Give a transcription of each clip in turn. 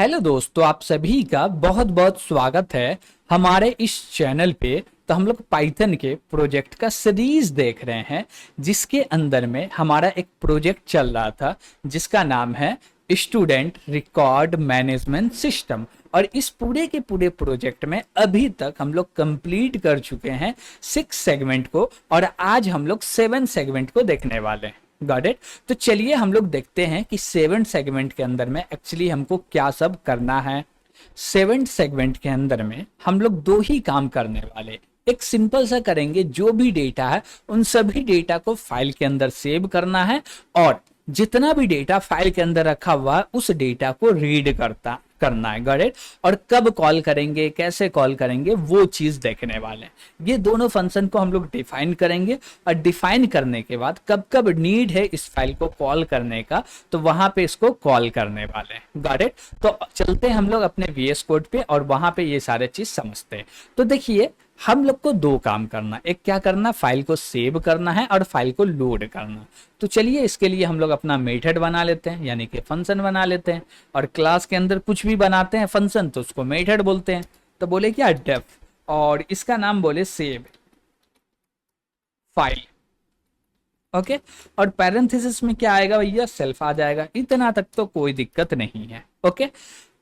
Hello दोस्तों, आप सभी का बहुत बहुत स्वागत है हमारे इस चैनल पे। तो हम लोग पाइथन के प्रोजेक्ट का सीरीज देख रहे हैं, जिसके अंदर में हमारा एक प्रोजेक्ट चल रहा था जिसका नाम है स्टूडेंट रिकॉर्ड मैनेजमेंट सिस्टम। और इस पूरे के पूरे प्रोजेक्ट में अभी तक हम लोग कंप्लीट कर चुके हैं 6 सेगमेंट को, और आज हम लोग 7 सेगमेंट को देखने वाले हैं। Got it. तो चलिए हम लोग देखते हैं कि 7 सेगमेंट के अंदर में एक्चुअली हमको क्या सब करना है। 7 सेगमेंट के अंदर में हम लोग दो ही काम करने वाले। एक सिंपल सा करेंगे, जो भी डेटा है उन सभी डेटा को फाइल के अंदर सेव करना है, और जितना भी डेटा फाइल के अंदर रखा हुआ है उस डेटा को रीड करना है। Got it. और कब कॉल करेंगे, कैसे कॉल करेंगे, वो चीज देखने वाले हैं। ये दोनों फंक्शन को हम लोग डिफाइन करेंगे, और डिफाइन करने के बाद कब कब नीड है इस फाइल को कॉल करने का, तो वहां पे इसको कॉल करने वाले हैं। Got it. तो चलते हैं हम लोग अपने VS कोड पे, और वहां पे ये सारे चीज समझते हैं। तो देखिए, हम लोग को दो काम करना, एक क्या करना, फाइल को सेव करना है और फाइल को लोड करना। तो चलिए इसके लिए हम लोग अपना मेथड बना लेते हैं, यानी कि फंक्शन बना लेते हैं। और क्लास के अंदर कुछ भी बनाते हैं फंक्शन तो उसको मेथड बोलते हैं। तो बोले क्या, डेफ, और इसका नाम बोले सेव फाइल। ओके। और पैरेंथेसिस में क्या आएगा भैया, सेल्फ आ जाएगा। इतना तक तो कोई दिक्कत नहीं है। ओके।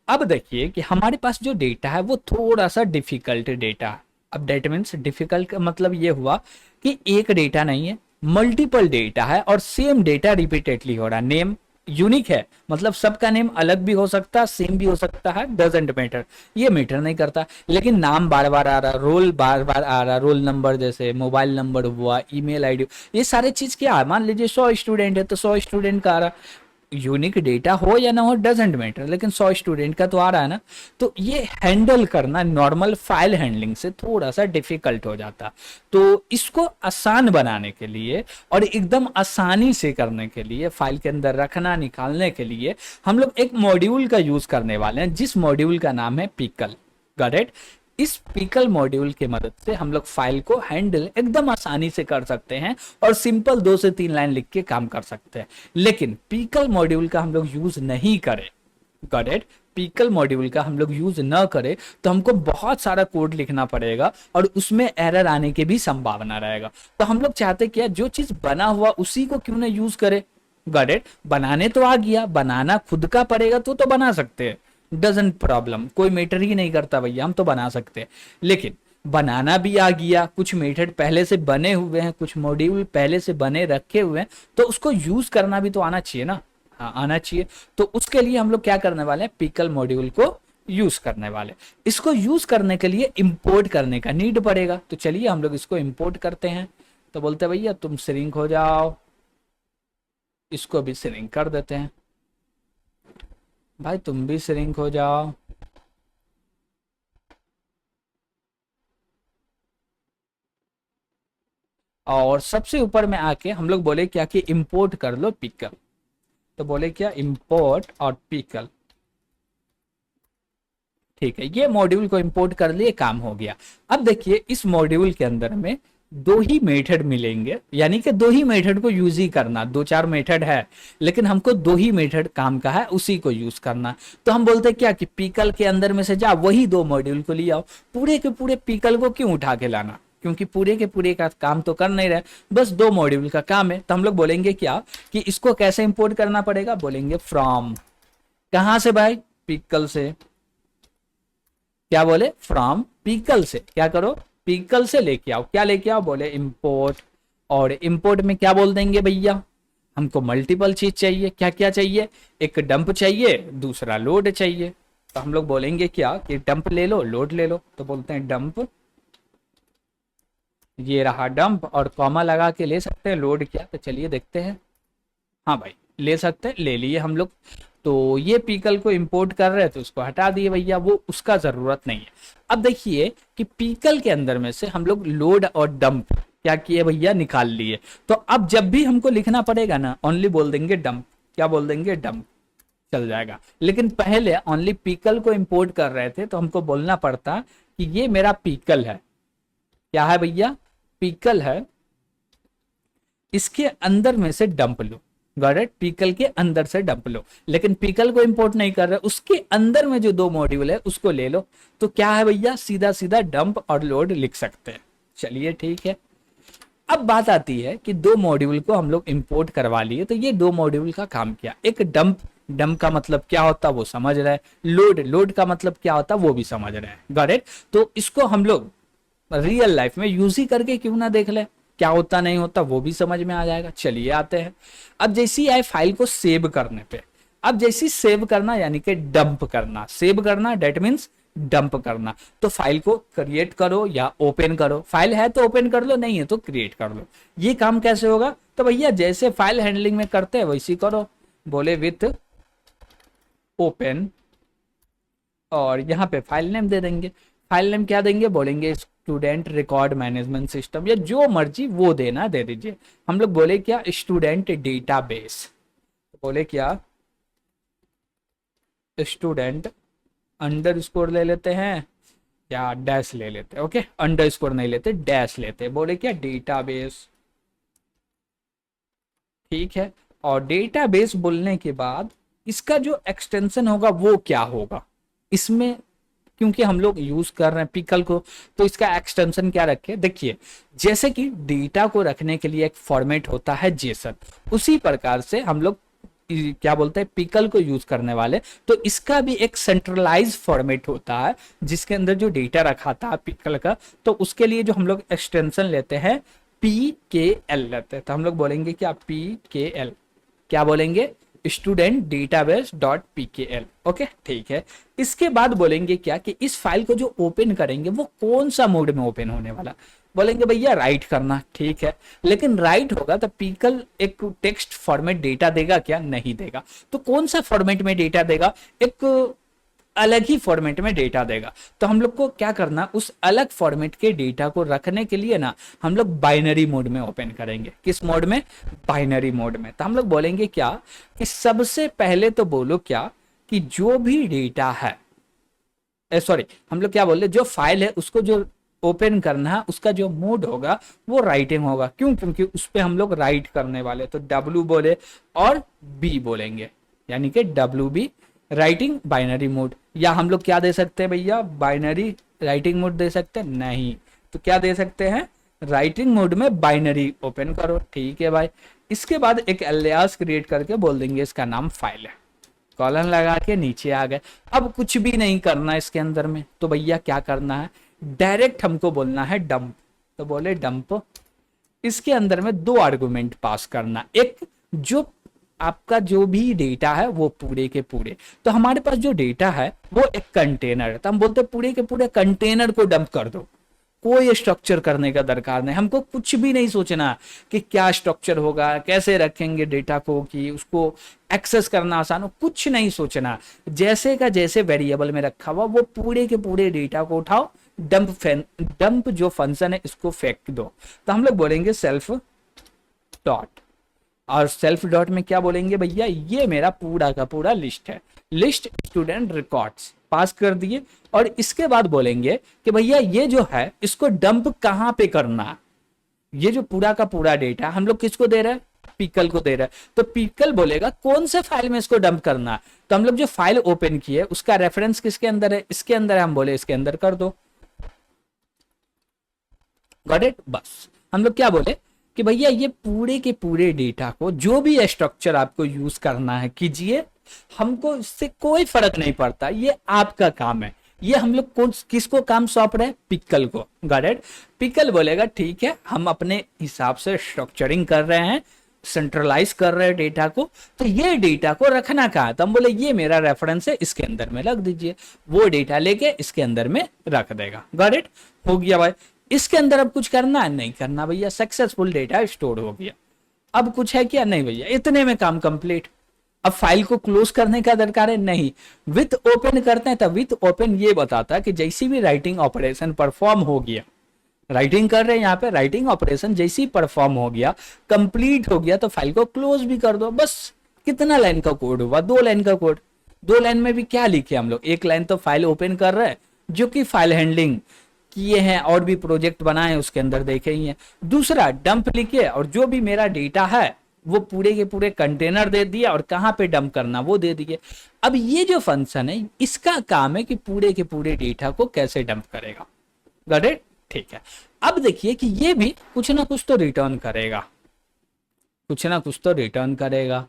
अब देखिए कि हमारे पास जो डेटा है वो थोड़ा सा डिफिकल्ट डेटा है। अब डेट मीन्स डिफिकल्ट का मतलब ये हुआ कि एक डेटा नहीं है, मल्टीपल डेटा है, और सेम डेटा रिपीटेडली हो रहा है। नेम यूनिक है, मतलब सबका नेम अलग भी हो सकता है, सेम भी हो सकता है, डजेंट मैटर, ये मैटर नहीं करता। लेकिन नाम बार बार आ रहा, रोल बार बार आ रहा, रोल नंबर जैसे मोबाइल नंबर हुआ, ईमेल आईडी, ये सारे चीज क्या है। मान लीजिए 100 स्टूडेंट है तो 100 स्टूडेंट का आ रहा। यूनिक डेटा हो या ना हो डजेंट मैटर, लेकिन 100 स्टूडेंट का तो आ रहा है ना। तो ये हैंडल करना नॉर्मल फाइल हैंडलिंग से थोड़ा सा डिफिकल्ट हो जाता। तो इसको आसान बनाने के लिए और एकदम आसानी से करने के लिए, फाइल के अंदर रखना निकालने के लिए, हम लोग एक मॉड्यूल का यूज करने वाले हैं, जिस मॉड्यूल का नाम है पिकल। Got it. इस पिकल मॉड्यूल की मदद से हम लोग फाइल को हैंडल एकदम आसानी से कर सकते हैं, और सिंपल 2 से 3 लाइन लिख के काम कर सकते हैं। लेकिन पिकल मॉड्यूल का हम लोग यूज नहीं करें, गॉट इट, पिकल मॉड्यूल का हम लोग यूज न करें तो हमको बहुत सारा कोड लिखना पड़ेगा, और उसमें एरर आने की भी संभावना रहेगा। तो हम लोग चाहते क्या, जो चीज बना हुआ उसी को क्यों ना यूज करें। Got it. बनाने तो आ गया, बनाना खुद का पड़ेगा तो बना सकते हैं, डजंट प्रॉब्लम, कोई मैटर ही नहीं करता भैया, हम तो बना सकते हैं। लेकिन बनाना भी आ गया, कुछ मेथड पहले से बने हुए हैं, कुछ मॉड्यूल पहले से बने रखे हुए हैं, तो उसको यूज करना भी तो आना चाहिए ना। हाँ, आना चाहिए। तो उसके लिए हम लोग क्या करने वाले हैं, पिकल मॉड्यूल को यूज करने वाले। इसको यूज करने के लिए इंपोर्ट करने का नीड पड़ेगा। तो चलिए हम लोग इसको इंपोर्ट करते हैं। तो बोलते हैं भैया तुम श्रिंक हो जाओ, इसको भी श्रिंक कर देते हैं। भाई तुम भी श्रिंक हो जाओ। और सबसे ऊपर में आके हम लोग बोले क्या कि इंपोर्ट कर लो पिकल। तो बोले क्या, इंपोर्ट और पिकल। ठीक है, ये मॉड्यूल को इंपोर्ट कर लिए, काम हो गया। अब देखिए इस मॉड्यूल के अंदर में दो ही मेथड मिलेंगे, यानी कि दो ही मेथड को यूज ही करना। 2-4 मेथड है, लेकिन हमको दो ही मेथड काम का है, उसी को यूज करना। तो हम बोलते क्या कि पिकल के अंदर में से जा वही दो मॉड्यूल को ले आओ। पूरे के पूरे पिकल को क्यों उठा के लाना, क्योंकि पूरे के पूरे का काम तो कर नहीं रहे, बस दो मॉड्यूल का काम है। तो हम लोग बोलेंगे क्या कि इसको कैसे इंपोर्ट करना पड़ेगा, बोलेंगे फ्रॉम। कहां से भाई, पिकल से। क्या बोले, फ्रॉम पिकल से। क्या करो, पिकल से लेके आओ। क्या लेके आओ, बोले इंपोर्ट। और इंपोर्ट में क्या बोल देंगे भैया, हमको मल्टीपल चीज चाहिए। क्या क्या चाहिए, एक डंप चाहिए, दूसरा लोड चाहिए। तो हम लोग बोलेंगे क्या कि डंप ले लो, लोड ले लो। तो बोलते हैं डंप, ये रहा डंप, और कॉमा लगा के ले सकते हैं लोड क्या। तो चलिए देखते हैं। हाँ भाई ले सकते हैं, ले लिए हम लोग। तो ये पिकल को इंपोर्ट कर रहे हैं तो उसको हटा दिए भैया, वो उसका जरूरत नहीं है। अब देखिए कि पिकल के अंदर में से हम लोग लोड और डंप क्या किए भैया, निकाल लिए। तो अब जब भी हमको लिखना पड़ेगा ना, ओनली बोल देंगे डंप। क्या बोल देंगे, डंप, चल जाएगा। लेकिन पहले ओनली पिकल को इंपोर्ट कर रहे थे तो हमको बोलना पड़ता कि ये मेरा पिकल है। क्या है भैया, पिकल है, इसके अंदर में से dump low. Got it. Pickle के अंदर से डंप लो, लेकिन पिकल को इंपोर्ट नहीं कर रहे, उसके अंदर में जो 2 मॉड्यूल है उसको ले लो। तो क्या है भैया, सीधा सीधा डंप और लोड लिख सकते हैं। चलिए ठीक है। अब बात आती है कि 2 मॉड्यूल को हम लोग इंपोर्ट करवा लिए, तो ये 2 मॉड्यूल का काम किया। एक डंप, डंप का मतलब क्या होता है वो समझ रहा है। लोड, लोड का मतलब क्या होता है वो भी समझ रहा है। Got it. तो इसको हम लोग रियल लाइफ में यूज ही करके क्यों ना देख ले, क्या होता नहीं होता वो भी समझ में आ जाएगा। चलिए आते हैं। अब जैसी आए फाइल को सेव करने पे, अब जैसी सेव करना यानी कि डंप करना, सेव करना डेट मीन्स डंप करना। तो फाइल को क्रिएट करो या ओपन करो, फाइल है तो ओपन कर लो, नहीं है तो क्रिएट कर लो। ये काम कैसे होगा, तो भैया जैसे फाइल हैंडलिंग में करते हैं वैसे करो। बोले विथ ओपन, और यहाँ पे फाइल नेम दे देंगे। फाइल नेम क्या देंगे, बोलेंगे स्टूडेंट रिकॉर्ड मैनेजमेंट सिस्टम, या जो मर्जी वो देना दे दीजिए। हम लोग बोले क्या, स्टूडेंट डेटाबेस। बोले क्या, स्टूडेंट अंडरस्कोर ले लेते हैं या डैश ले लेते हैं। ओके, अंडरस्कोर नहीं लेते, डैश लेते हैं। बोले क्या, डेटाबेस। ठीक है। और डेटाबेस बोलने के बाद इसका जो एक्सटेंशन होगा वो क्या होगा, इसमें क्योंकि हम लोग यूज कर रहे हैं पिकल को, तो इसका एक्सटेंशन क्या रखे, देखिए जैसे कि डेटा को रखने के लिए एक फॉर्मेट होता है जेसन, उसी प्रकार से हम लोग क्या बोलते हैं पिकल को यूज करने वाले, तो इसका भी एक सेंट्रलाइज फॉर्मेट होता है जिसके अंदर जो डेटा रखा था पिकल का, तो उसके लिए जो हम लोग एक्सटेंशन लेते हैं PKL लेते हैं। तो हम लोग बोलेंगे क्या, PKL, क्या बोलेंगे, student database dot PKL। Okay ठीक है। इसके बाद बोलेंगे क्या कि इस फाइल को जो ओपन करेंगे वो कौन सा मोड में ओपन होने वाला, बोलेंगे भैया राइट करना। ठीक है, लेकिन राइट होगा तो पिकल एक टेक्स्ट फॉर्मेट डेटा देगा क्या, नहीं देगा। तो कौन सा फॉर्मेट में डेटा देगा, एक अलग ही फॉर्मेट में डेटा देगा। तो हम लोग को क्या करना, उस अलग फॉर्मेट के डेटा को रखने के लिए ना हम लोग बाइनरी मोड में ओपन करेंगे। किस मोड में, बाइनरी मोड में। तो हम लोग बोलेंगे क्या कि सबसे पहले तो बोलो क्या कि जो भी डेटा है, सॉरी हम लोग क्या बोल रहे, जो फाइल है उसको जो ओपन करना है उसका जो मोड होगा वो राइटिंग होगा। क्यों, क्योंकि उस पर हम लोग राइट करने वाले। तो W बोले और B बोलेंगे, यानी कि WB राइटिंग बाइनरी मोड। या हम लोग क्या दे सकते हैं भैया, बाइनरी राइटिंग मोड दे सकते हैं, नहीं तो क्या दे सकते हैं, राइटिंग मोड में बाइनरी ओपन करो। ठीक है भाई। इसके बाद एक एलियास क्रिएट करके बोल देंगे इसका नाम फाइल है, कॉलन लगा के नीचे आ गए। अब कुछ भी नहीं करना इसके अंदर में, तो भैया क्या करना है, डायरेक्ट हमको बोलना है डंप। तो बोले डंप, इसके अंदर में 2 आर्गुमेंट पास करना, एक जो आपका जो भी डेटा है वो पूरे के पूरे। तो हमारे पास जो डेटा है वो एक कंटेनर है, तो हम बोलते हैं पूरे के पूरे कंटेनर को डंप कर दो। कोई स्ट्रक्चर करने का दरकार नहीं, हमको कुछ भी नहीं सोचना कि क्या स्ट्रक्चर होगा, कैसे रखेंगे डेटा को कि उसको एक्सेस करना आसान हो, कुछ नहीं सोचना। जैसे का जैसे वेरिएबल में रखा हुआ वो पूरे के पूरे डेटा को उठाओ, डंप जो फंक्शन है इसको फेंक दो। तो हम लोग बोलेंगे सेल्फ डॉट, और सेल्फ डॉट में क्या बोलेंगे भैया, ये मेरा पूरा का पूरा लिस्ट है, लिस्ट स्टूडेंट रिकॉर्ड्स पास कर दिए। और इसके बाद बोलेंगे कि भैया ये जो है इसको डंप कहां पे करना है, ये जो पूरा का पूरा डेटा हम लोग किसको दे रहे हैं, पिकल को दे रहा है। तो पिकल बोलेगा कौन से फाइल में इसको डंप करना है। तो हम लोग जो फाइल ओपन किए उसका रेफरेंस किसके अंदर है, इसके अंदर है, हम बोले इसके अंदर कर दो। Got it. बस हम लोग क्या बोले कि भैया ये पूरे के पूरे डेटा को जो भी स्ट्रक्चर आपको यूज करना है कीजिए, हमको इससे कोई फर्क नहीं पड़ता, ये आपका काम है। ये हम लोग कौन किसको काम सौंप रहे हैं, पिकल को। Got it. पिकल बोलेगा ठीक है, हम अपने हिसाब से स्ट्रक्चरिंग कर रहे हैं, सेंट्रलाइज कर रहे हैं डेटा को, तो ये डेटा को रखना कहाँ है, तो हम बोले ये मेरा रेफरेंस है, इसके अंदर में रख दीजिए। वो डेटा लेके इसके अंदर में रख देगा। Got it. हो गया भाई। इसके अंदर अब कुछ करना है, नहीं करना भैया, सक्सेसफुल डेटा स्टोर हो गया। अब कुछ है क्या, नहीं भैया, इतने में काम कंप्लीट। अब फाइल को क्लोज करने का दरकार है, नहीं। विथ ओपन करते हैं, तब विथ ओपन ये बताता है कि जैसी भी राइटिंग ऑपरेशन परफॉर्म हो गया, राइटिंग कर रहे हैं यहाँ पे, राइटिंग ऑपरेशन जैसी परफॉर्म हो गया, कंप्लीट हो गया, तो फाइल को क्लोज भी कर दो। बस कितना लाइन का कोड हुआ, 2 लाइन का कोड। 2 लाइन में भी क्या लिखे हम लोग, 1 लाइन तो फाइल ओपन कर रहे हैं जो कि फाइल हैंडलिंग किए हैं और भी प्रोजेक्ट बनाए उसके अंदर देखे ही हैं। दूसरा डंप लिखे और जो भी मेरा डेटा है वो पूरे के पूरे कंटेनर दे दिया और कहाँ पे डंप करना वो दे दिए। अब ये जो फंक्शन है इसका काम है कि पूरे के पूरे डेटा को कैसे डंप करेगा। Got it? ठीक है। अब देखिए कि ये भी कुछ ना कुछ तो रिटर्न करेगा, कुछ ना कुछ तो रिटर्न करेगा।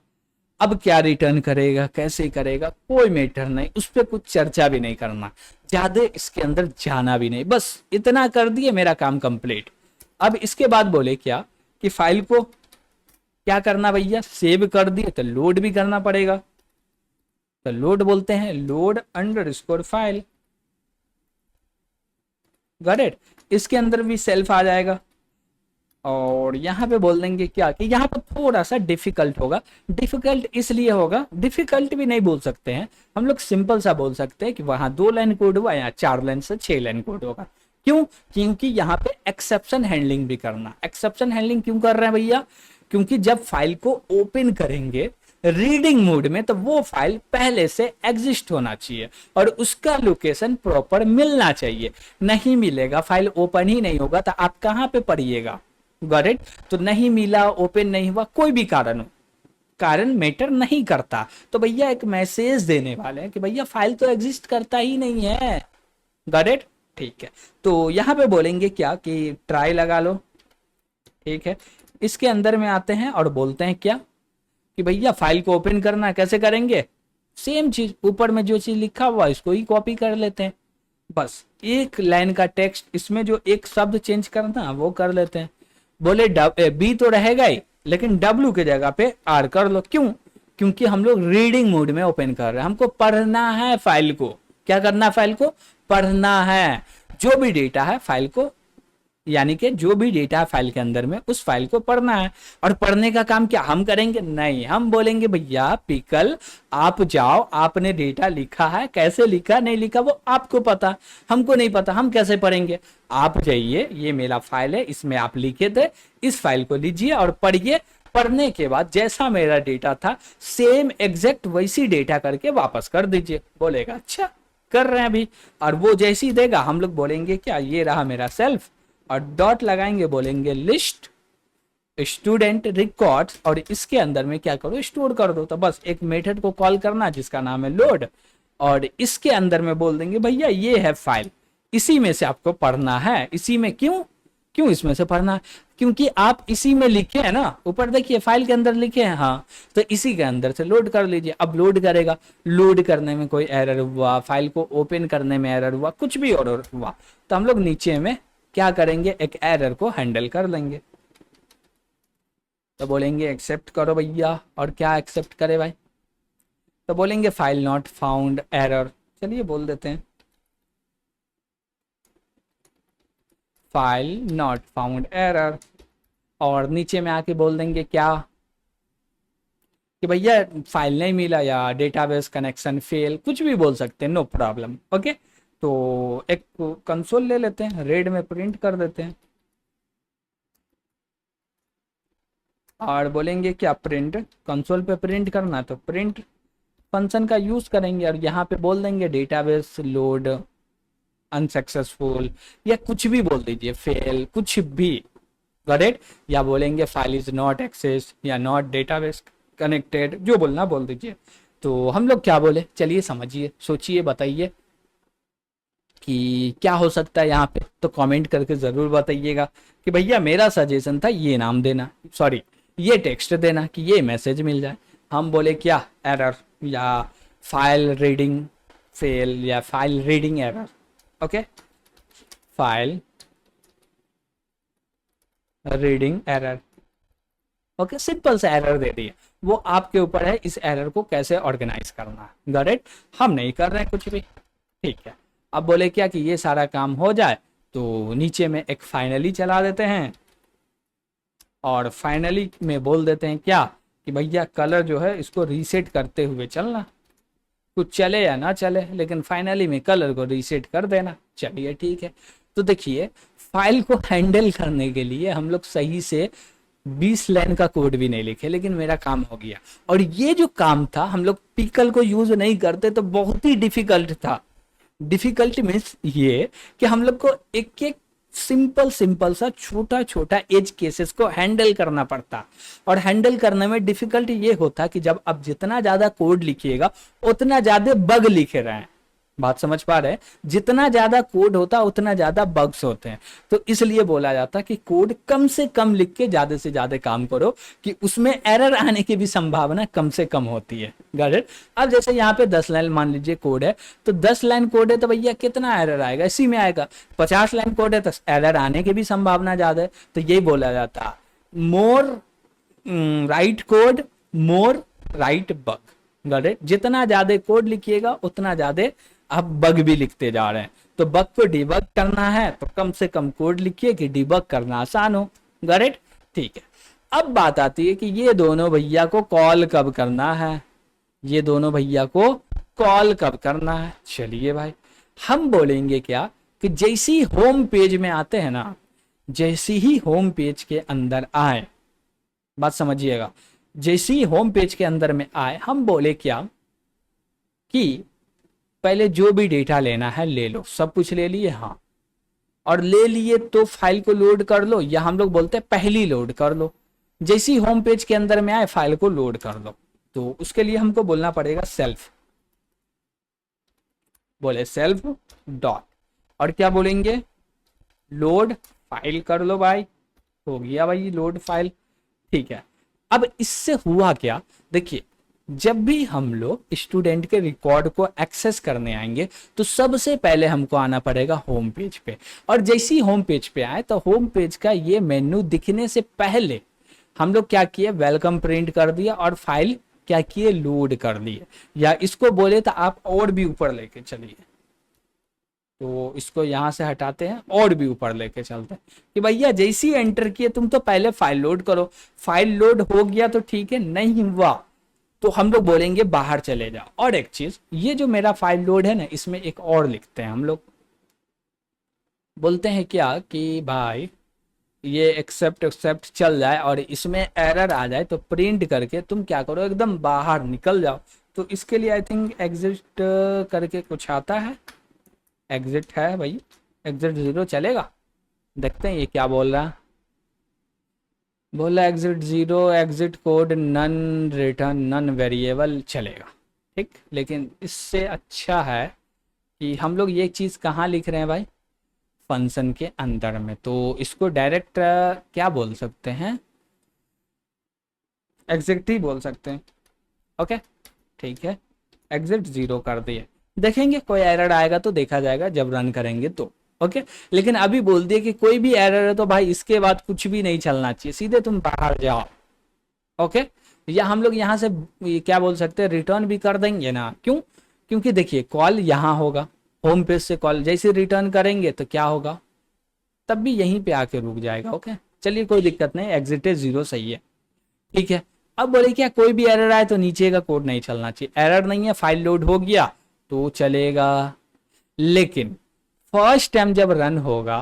अब क्या रिटर्न करेगा, कैसे करेगा, कोई मैटर नहीं, उस पर कुछ चर्चा भी नहीं करना, ज्यादा इसके अंदर जाना भी नहीं, बस इतना कर दिए मेरा काम कंप्लीट। अब इसके बाद बोले क्या कि फाइल को क्या करना भैया, सेव कर दिए तो लोड भी करना पड़ेगा। तो लोड बोलते हैं load underscore file. Got it? इसके अंदर भी सेल्फ आ जाएगा और यहाँ पे बोल देंगे क्या कि यहाँ पर थोड़ा सा डिफिकल्ट होगा। डिफिकल्ट इसलिए होगा, डिफिकल्ट भी नहीं बोल सकते हैं हम लोग, सिंपल सा बोल सकते हैं कि वहां 2 लाइन कोड हुआ, यहाँ 4 लाइन से 6 लाइन कोड होगा। क्यों? क्योंकि यहाँ पे एक्सेप्शन हैंडलिंग भी करना। एक्सेप्शन हैंडलिंग क्यों कर रहे हैं भैया? क्योंकि जब फाइल को ओपन करेंगे रीडिंग मोड में तो वो फाइल पहले से एग्जिस्ट होना चाहिए और उसका लोकेशन प्रॉपर मिलना चाहिए। नहीं मिलेगा, फाइल ओपन ही नहीं होगा तो आप कहाँ पे पढ़िएगा। Got it? तो नहीं मिला, ओपन नहीं हुआ, कोई भी कारण हो, कारण मैटर नहीं करता। तो भैया एक मैसेज देने वाले हैं कि भैया फाइल तो एग्जिस्ट करता ही नहीं है। Got it? ठीक है। तो यहाँ पे बोलेंगे क्या कि ट्राई लगा लो। ठीक है, इसके अंदर में आते हैं और बोलते हैं क्या कि भैया फाइल को ओपन करना है, कैसे करेंगे? सेम चीज, ऊपर में जो चीज लिखा हुआ इसको ही कॉपी कर लेते हैं, बस एक लाइन का टेक्स्ट, इसमें जो एक शब्द चेंज करना है वो कर लेते हैं। बोले बी तो रहेगा ही लेकिन डब्ल्यू की जगह पे आर कर लो। क्यों? क्योंकि हम लोग रीडिंग मोड में ओपन कर रहे हैं, हमको पढ़ना है फाइल को। क्या करना है? फाइल को पढ़ना है। जो भी डेटा है फाइल को, यानी कि जो भी डेटा फाइल के अंदर में उस फाइल को पढ़ना है। और पढ़ने का काम क्या हम करेंगे? नहीं, हम बोलेंगे भैया पिकल आप जाओ, आपने डेटा लिखा है, कैसे लिखा नहीं लिखा वो आपको पता, हमको नहीं पता, हम कैसे पढ़ेंगे? आप जाइए, ये मेरा फाइल है, इसमें आप लिखे थे, इस फाइल को लीजिए और पढ़िए। पढ़ने के बाद जैसा मेरा डेटा था सेम एग्जैक्ट वैसी डेटा करके वापस कर दीजिए। बोलेगा अच्छा कर रहे हैं अभी, और वो जैसी देगा हम लोग बोलेंगे क्या ये रहा मेरा सेल्फ, और डॉट लगाएंगे, बोलेंगे लिस्ट स्टूडेंट रिकॉर्ड्स, और इसके अंदर में क्या करो, स्टोर कर दो। तो बस एक मेथड को कॉल करना जिसका नाम है लोड, और इसके अंदर में बोल देंगे भैया ये है फाइल, इसी में से आपको पढ़ना है। इसी में क्यों क्यों इसमें से पढ़ना है? क्योंकि आप इसी में लिखे हैं ना, ऊपर देखिए फाइल के अंदर लिखे हैं, हाँ, तो इसी के अंदर से लोड कर लीजिए। अब लोड करेगा, लोड करने में कोई एरर हुआ, फाइल को ओपन करने में एरर हुआ, कुछ भी एरर हुआ तो हम लोग नीचे में क्या करेंगे, एक एरर को हैंडल कर लेंगे। तो बोलेंगे एक्सेप्ट करो भैया, और क्या एक्सेप्ट करे भाई? तो बोलेंगे फाइल नॉट फाउंड एरर, चलिए बोल देते हैं फाइल नॉट फाउंड एरर, और नीचे में आके बोल देंगे क्या कि भैया फाइल नहीं मिला या डेटाबेस कनेक्शन फेल, कुछ भी बोल सकते हैं, नो प्रॉब्लम। ओके, तो एक कंसोल ले लेते हैं, रेड में प्रिंट कर देते हैं और बोलेंगे क्या प्रिंट, कंसोल पे प्रिंट करना तो प्रिंट फंक्शन का यूज करेंगे, और यहाँ पे बोल देंगे डेटाबेस लोड अनसक्सेसफुल, या कुछ भी बोल दीजिए, फेल, कुछ भी। Got it? या बोलेंगे फाइल इज नॉट एक्सेस या नॉट डेटाबेस कनेक्टेड, जो बोलना बोल दीजिए। तो हम लोग क्या बोले, चलिए समझिए, सोचिए, बताइए कि क्या हो सकता है यहाँ पे। तो कमेंट करके जरूर बताइएगा कि भैया मेरा सजेशन था ये नाम देना, सॉरी ये टेक्स्ट देना कि ये मैसेज मिल जाए। हम बोले क्या एरर, या फाइल रीडिंग फेल, या file reading error. Okay, file reading error. Okay, simple सा एरर दे दिए, वो आपके ऊपर है इस एरर को कैसे ऑर्गेनाइज करना है। Got it? हम नहीं कर रहे हैं कुछ भी। ठीक है, अब बोले क्या कि ये सारा काम हो जाए तो नीचे में एक फाइनली चला देते हैं, और फाइनली में बोल देते हैं क्या कि भैया कलर जो है इसको रीसेट करते हुए चलना, कुछ चले या ना चले लेकिन फाइनली में कलर को रीसेट कर देना। चलिए ठीक है। तो देखिए फाइल को हैंडल करने के लिए हम लोग सही से 20 लाइन का कोड भी नहीं लिखे, लेकिन मेरा काम हो गया। और ये जो काम था हम लोग पिकल को यूज नहीं करते तो बहुत ही डिफिकल्ट था। डिफिकल्ट मीन्स ये कि हम लोग को एक एक सिंपल सिंपल सा छोटा छोटा एज केसेस को हैंडल करना पड़ता, और हैंडल करने में डिफिकल्ट ये होता कि जब आप जितना ज्यादा कोड लिखिएगा उतना ज्यादा बग लिखे रहे हैं। बात समझ पा रहे हैं? जितना ज्यादा कोड होता उतना ज्यादा बग्स होते हैं। तो इसलिए बोला जाता कि कोड कम से कम लिख के ज्यादा से ज्यादा काम करो कि उसमें एरर आने की भी संभावना कम से कम होती है। Got it? अब जैसे यहाँ पे 10 लाइन मान लीजिए कोड है, तो 10 लाइन कोड है तो भैया कितना एरर आएगा? इसी में आएगा। 50 लाइन कोड है तो एरर आने की भी संभावना ज्यादा है। तो यही बोला जाता, more right code more right bug. Got it? जितना ज्यादा कोड लिखिएगा उतना ज्यादा आप बग भी लिखते जा रहे हैं। तो बग को डिबग करना है तो कम से कम कोड लिखिए कि डिबग करना आसान हो। Got it? ठीक है। अब बात आती है कि ये दोनों भैया को कॉल कब करना है, ये दोनों भैया को कॉल कब करना है। चलिए भाई, हम बोलेंगे क्या कि जैसे ही होम पेज में आते हैं ना, जैसे ही होम पेज के अंदर आए, बात समझिएगा, जैसे ही होम पेज के अंदर में आए, हम बोले क्या कि पहले जो भी डेटा लेना है ले लो। सब कुछ ले लिए? हाँ। और ले लिए तो फाइल को लोड कर लो, या हम लोग बोलते हैं पहली लोड कर लो। जैसे ही होम पेज के अंदर में आए फाइल को लोड कर लो। तो उसके लिए हमको बोलना पड़ेगा सेल्फ, बोले सेल्फ डॉट, और क्या बोलेंगे? लोड फाइल कर लो भाई। हो गया भाई लोड फाइल। ठीक है। अब इससे हुआ क्या, देखिए, जब भी हम लोग स्टूडेंट के रिकॉर्ड को एक्सेस करने आएंगे तो सबसे पहले हमको आना पड़ेगा होम पेज पे, और जैसे ही होम पेज पे आए तो होम पेज का ये मेन्यू दिखने से पहले हम लोग क्या किए? वेलकम प्रिंट कर दिया और फाइल क्या किए? लोड कर दिए। या इसको बोले तो आप और भी ऊपर लेके चलिए, तो इसको यहां से हटाते हैं और भी ऊपर लेके चलते हैं कि भैया जैसे ही एंटर किए तुम तो पहले फाइल लोड करो। फाइल लोड हो गया तो ठीक है, नहीं हुआ तो हम लोग बोलेंगे बाहर चले जाओ। और एक चीज, ये जो मेरा फाइल लोड है ना, इसमें एक और लिखते हैं हम लोग, बोलते हैं क्या कि भाई ये एक्सेप्ट एक्सेप्ट चल जाए और इसमें एरर आ जाए तो प्रिंट करके तुम क्या करो? एकदम बाहर निकल जाओ। तो इसके लिए आई थिंक एग्जिट करके कुछ आता है, एग्जिट है भाई, एग्जिट 0 चलेगा। देखते हैं ये क्या बोल रहा है। बोला exit 0, exit code none return none variable चलेगा, ठीक। लेकिन इससे अच्छा है कि हम लोग ये चीज़ कहाँ लिख रहे हैं भाई? फंक्शन के अंदर में। तो इसको डायरेक्ट क्या बोल सकते हैं? एग्जिट ही बोल सकते हैं। ओके ठीक है, एग्जिट 0 कर दिए। देखेंगे कोई एरर आएगा तो देखा जाएगा जब रन करेंगे तो। ओके लेकिन अभी बोल दिए कि कोई भी एरर है तो भाई इसके बाद कुछ भी नहीं चलना चाहिए, सीधे तुम बाहर जाओ। ओके या हम लोग यहाँ से क्या बोल सकते हैं? रिटर्न भी कर देंगे ना। क्यों? क्योंकि देखिए कॉल यहाँ होगा, होम पेज से कॉल जैसे रिटर्न करेंगे तो क्या होगा? तब भी यहीं पे आके रुक जाएगा। ओके चलिए कोई दिक्कत नहीं, एग्जिट 0 सही है, ठीक है। अब बोले क्या कोई भी एरर आए तो नीचे का कोड नहीं चलना चाहिए। एरर नहीं है, फाइल लोड हो गया तो चलेगा, लेकिन फर्स्ट टाइम जब रन होगा,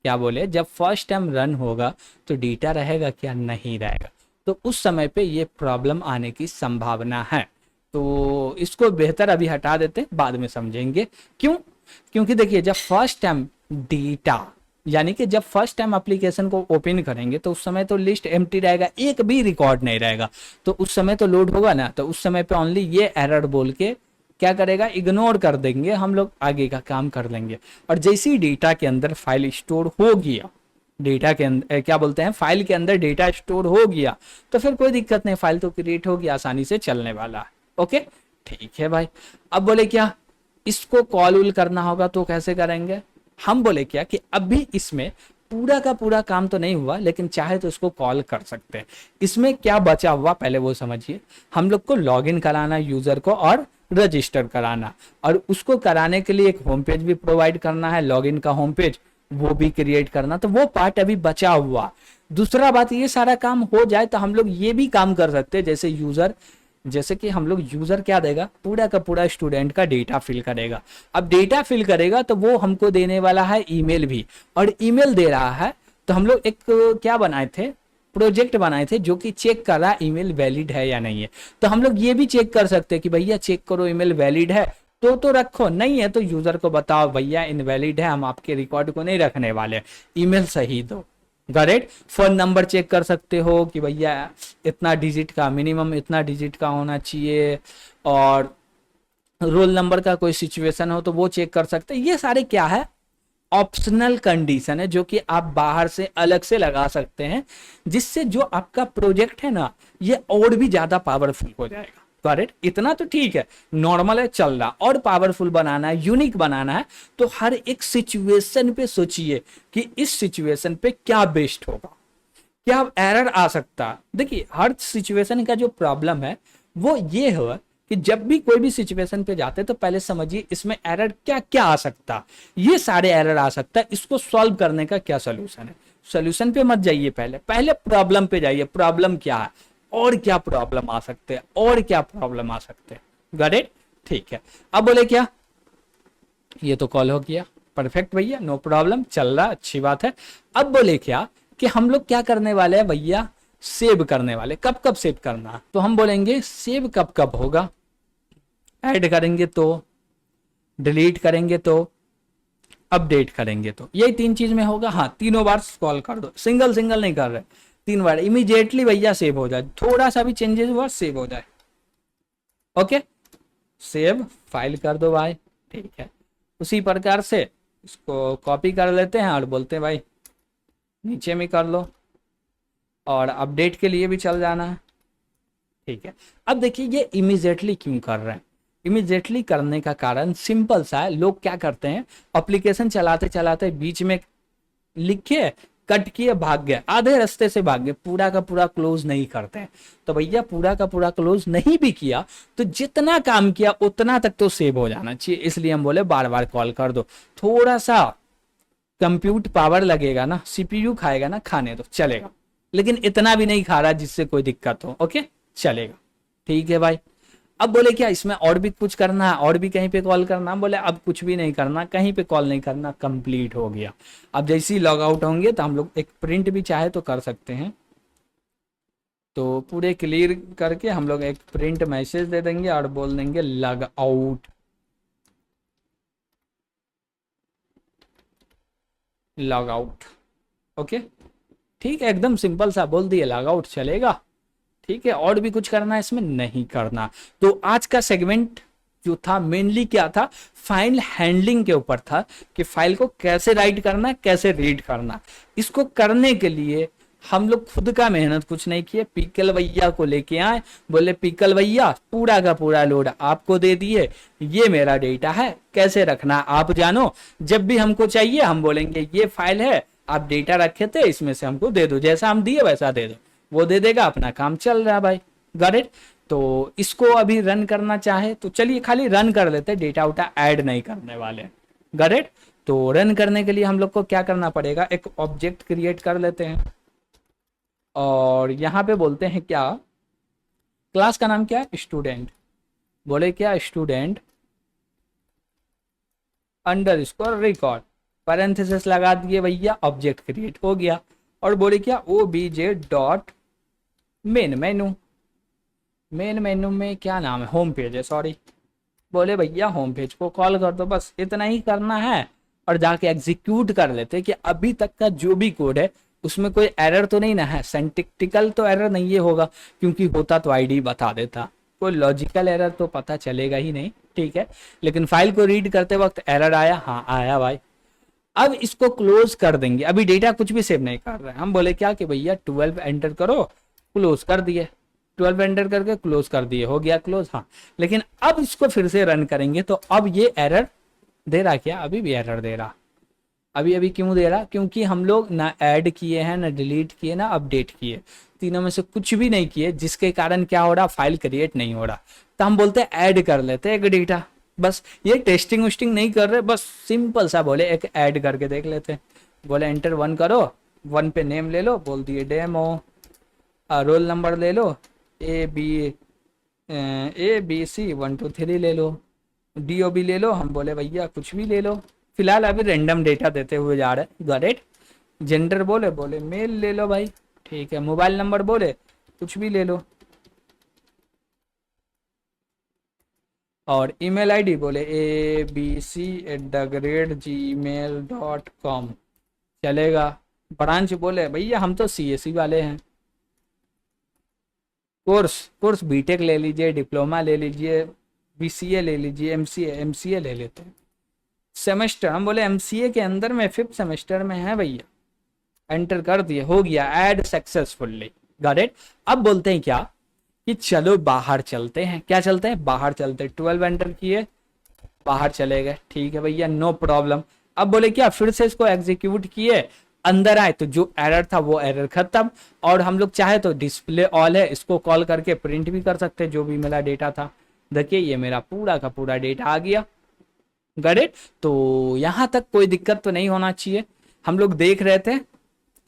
क्या बोले, जब फर्स्ट टाइम रन होगा तो डेटा रहेगा क्या? नहीं रहेगा। तो उस समय पे ये प्रॉब्लम आने की संभावना है। तो इसको बेहतर अभी हटा देते, बाद में समझेंगे क्यों। क्योंकि देखिए जब फर्स्ट टाइम डेटा, यानी कि जब फर्स्ट टाइम एप्लीकेशन को ओपन करेंगे तो उस समय तो लिस्ट एम्प्टी रहेगा, एक भी रिकॉर्ड नहीं रहेगा। तो उस समय तो लोड होगा ना, तो उस समय पे ओनली ये एरर बोल के क्या करेगा? इग्नोर कर देंगे, हम लोग आगे का काम कर लेंगे। और जैसे ही डेटा के अंदर फाइल स्टोर हो गया, डेटा के अंदर क्या बोलते हैं, फाइल के अंदर डेटा स्टोर हो गया तो फिर कोई दिक्कत नहीं, फाइल तो क्रिएट होगी, आसानी से चलने वाला है। ओके ठीक है भाई। अब बोले क्या इसको कॉल उल करना होगा तो कैसे करेंगे? हम बोले क्या कि अभी इसमें पूरा का पूरा काम तो नहीं हुआ, लेकिन चाहे तो इसको कॉल कर सकते हैं। इसमें क्या बचा हुआ पहले वो समझिए। हम लोग को लॉगिन कराना यूजर को और रजिस्टर कराना, और उसको कराने के लिए एक होम पेज भी प्रोवाइड करना है, लॉगिन का होम पेज वो भी क्रिएट करना। तो वो पार्ट अभी बचा हुआ। दूसरा बात, ये सारा काम हो जाए तो हम लोग ये भी काम कर सकते हैं, जैसे यूजर, जैसे कि हम लोग यूजर क्या देगा? पूरा का पूरा स्टूडेंट का डेटा फिल करेगा। अब डेटा फिल करेगा तो वो हमको देने वाला है ईमेल भी, और ईमेल दे रहा है तो हम लोग एक क्या बनाए थे? प्रोजेक्ट बनाए थे जो कि चेक कर रहा ईमेल वैलिड है या नहीं है। तो हम लोग ये भी चेक कर सकते हैं कि भैया चेक करो ईमेल वैलिड है, तो रखो, नहीं है तो यूजर को बताओ भैया इनवैलिड है, हम आपके रिकॉर्ड को नहीं रखने वाले, ईमेल सही दो। करेक्ट। फोन नंबर चेक कर सकते हो कि भैया इतना डिजिट का, मिनिमम इतना डिजिट का होना चाहिए, और रोल नंबर का कोई सिचुएशन हो तो वो चेक कर सकते हैं। ये सारे क्या है, ऑप्शनल कंडीशन है जो कि आप बाहर से अलग से लगा सकते हैं, जिससे जो आपका प्रोजेक्ट है ना ये और भी ज्यादा पावरफुल हो जाएगा। करेक्ट। इतना तो ठीक है, नॉर्मल है, चल रहा, और पावरफुल बनाना है, यूनिक बनाना है, तो हर एक सिचुएशन पे सोचिए कि इस सिचुएशन पे क्या बेस्ट होगा, क्या एरर आ सकता है। देखिए हर सिचुएशन का जो प्रॉब्लम है वो ये है कि जब भी कोई भी सिचुएशन पे जाते हैं तो पहले समझिए इसमें एरर क्या क्या आ सकता, ये सारे एरर आ सकता है, इसको सॉल्व करने का क्या सोल्यूशन है। सोल्यूशन पे मत जाइए, पहले पहले प्रॉब्लम पे जाइए, प्रॉब्लम क्या है और क्या प्रॉब्लम आ सकते हैं, और क्या प्रॉब्लम आ सकते हैं। Got it. ठीक है। अब बोले क्या, ये तो कॉल हो गया, परफेक्ट भैया, नो प्रॉब्लम, चल रहा, अच्छी बात है। अब बोले क्या कि हम लोग क्या करने वाले हैं भैया, सेव करने वाले। कब कब सेव करना, तो हम बोलेंगे सेव कब कब होगा, ऐड करेंगे तो, डिलीट करेंगे तो, अपडेट करेंगे तो, यही तीन चीज में होगा। हाँ तीनों बार कॉल कर दो, सिंगल सिंगल नहीं कर रहे, तीन बार इमीडिएटली भैया सेव हो जाए, थोड़ा सा भी चेंजेस हुआ सेव हो जाए। ओके, सेव फाइल कर दो भाई। ठीक है, उसी प्रकार से इसको कॉपी कर लेते हैं और बोलते हैं भाई नीचे में कर लो, और अपडेट के लिए भी चल जाना है। ठीक है। अब देखिए ये इमीडिएटली क्यों कर रहे हैं, इमीडिएटली करने का कारण सिंपल सा है। लोग क्या करते हैं, एप्लीकेशन चलाते चलाते बीच में लिखे, कट किए, भाग गए, आधे रास्ते से भाग गए, पूरा का पूरा क्लोज नहीं करते हैं। तो भैया पूरा का पूरा क्लोज नहीं भी किया तो जितना काम किया उतना तक तो सेव हो जाना चाहिए, इसलिए हम बोले बार बार कॉल कर दो। थोड़ा सा कंप्यूट पावर लगेगा ना, सीपीयू खाएगा ना, खाने दो चलेगा, लेकिन इतना भी नहीं खा रहा जिससे कोई दिक्कत हो। ओके, चलेगा। ठीक है भाई। अब बोले क्या इसमें और भी कुछ करना है, और भी कहीं पे कॉल करना, बोले अब कुछ भी नहीं करना, कहीं पे कॉल नहीं करना, कंप्लीट हो गया। अब जैसे ही लॉग आउट होंगे तो हम लोग एक प्रिंट भी चाहे तो कर सकते हैं, तो पूरे क्लियर करके हम लोग एक प्रिंट मैसेज दे देंगे और बोल देंगे log out, log out. Okay, ठीक है, एकदम सिंपल सा बोल दिए लॉग आउट, चलेगा। ठीक है, और भी कुछ करना है इसमें नहीं करना। तो आज का सेगमेंट जो था मेनली क्या था, फाइल हैंडलिंग के ऊपर था, कि फाइल को कैसे राइट करना, कैसे रीड करना। इसको करने के लिए हम लोग खुद का मेहनत कुछ नहीं किए, पिकल भैया को लेके आए, बोले पिकल भैया पूरा का पूरा लोड आपको दे दिए, ये मेरा डेटा है, कैसे रखना आप जानो, जब भी हमको चाहिए हम बोलेंगे ये फाइल है, आप डेटा रखे थे इसमें से हमको दे दो, जैसा हम दिए वैसा दे दो, वो दे देगा, अपना काम चल रहा है भाई। Got it. तो इसको अभी रन करना चाहे तो चलिए खाली रन कर लेते हैं, डेटा उटा ऐड नहीं करने वाले। Got it. तो रन करने के लिए हम लोग को क्या करना पड़ेगा, एक ऑब्जेक्ट क्रिएट कर लेते हैं, और यहाँ पे बोलते हैं क्या, क्लास का नाम क्या है, स्टूडेंट। बोले क्या, student under score record, parenthesis लगा दिए भैया, ऑब्जेक्ट क्रिएट हो गया। और बोले क्या, obj dot main menu, main menu में क्या नाम है, होम पेज है, सॉरी, बोले भैया होम पेज को कॉल कर दो, बस इतना ही करना है। और जाके एग्जीक्यूट कर लेते कि अभी तक का जो भी कोड है उसमें कोई एरर तो नहीं ना है, सिंटैक्टिकल तो एरर नहीं ये होगा, क्योंकि होता तो आईडी बता देता, कोई लॉजिकल एरर तो पता चलेगा ही नहीं। ठीक है, लेकिन फाइल को रीड करते वक्त एरर आया, हाँ आया भाई। अब इसको क्लोज कर देंगे, अभी डेटा कुछ भी सेव नहीं कर रहे हैं, हम बोले क्या कि भैया 12 एंटर करो, क्लोज कर दिए, 12 एंटर करके क्लोज कर दिए, हो गया क्लोज। हाँ, लेकिन अब इसको फिर से रन करेंगे तो अब ये एरर दे रहा, क्या अभी भी एरर दे रहा, अभी अभी क्यों दे रहा, क्योंकि हम लोग ना ऐड किए हैं, ना डिलीट किए, ना अपडेट किए, तीनों में से कुछ भी नहीं किए, जिसके कारण क्या हो रहा, फाइल क्रिएट नहीं हो रहा। तो हम बोलते हैं ऐड कर लेते हैं एक डेटा, बस ये टेस्टिंग वेस्टिंग नहीं कर रहे, बस सिंपल सा बोले एक ऐड करके देख लेते हैं। बोले एंटर 1 करो, 1 पे नेम ले लो, बोल दिए डेमो, रोल नंबर ले लो, ABC 1 2 3 ले लो, DOB ले लो, हम बोले भैया कुछ भी ले लो, फिलहाल अभी रैंडम डेटा देते हुए जा रहे। Got it. जेंडर बोले, बोले मेल ले लो भाई, ठीक है। मोबाइल नंबर बोले कुछ भी ले लो, और ईमेल आईडी बोले abc@gmail.com चलेगा। ब्रांच बोले भैया हम तो सीएससी वाले हैं। कोर्स कोर्स बीटेक ले लीजिए, डिप्लोमा ले लीजिए, बीसीए ले लीजिए, एमसीए ले लेते हैं। सेमेस्टर हम बोले एमसीए के अंदर में 5th सेमेस्टर में है भैया, एंटर कर दिए, हो गया ऐड सक्सेसफुली, गॉट इट। अब बोलते हैं क्या कि चलो बाहर चलते हैं। क्या चलते हैं? बाहर चलते हैं। 12 एंटर किए, बाहर चले गए, ठीक है भैया, नो प्रॉब्लम। अब बोले क्या, फिर से इसको एग्जीक्यूट किए, अंदर आए तो जो एरर था वो एरर खत्म। और हम लोग चाहे तो डिस्प्ले ऑल है, इसको कॉल करके प्रिंट भी कर सकते हैं जो भी मेरा डेटा था। देखिए ये मेरा पूरा का पूरा डेटा आ गया, गॉट इट। तो यहां तक कोई दिक्कत तो नहीं होना चाहिए। हम लोग देख रहे थे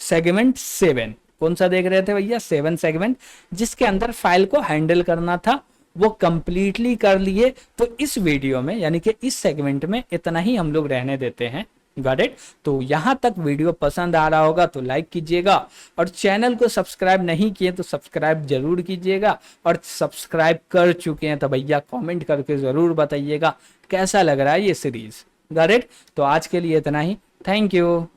सेगमेंट 7, कौन सा देख रहे थे भैया? 7 सेगमेंट, जिसके अंदर फाइल को हैंडल करना था वो कंप्लीटली कर लिए। तो इस वीडियो में यानी कि इस सेगमेंट में इतना ही हम लोग रहने देते हैं, गॉट इट। तो यहां तक वीडियो पसंद आ रहा होगा तो लाइक कीजिएगा, और चैनल को सब्सक्राइब नहीं किए तो सब्सक्राइब जरूर कीजिएगा, और सब्सक्राइब कर चुके हैं तो भैया कमेंट करके जरूर बताइएगा कैसा लग रहा है ये सीरीज, गॉट इट। तो आज के लिए इतना ही, थैंक यू।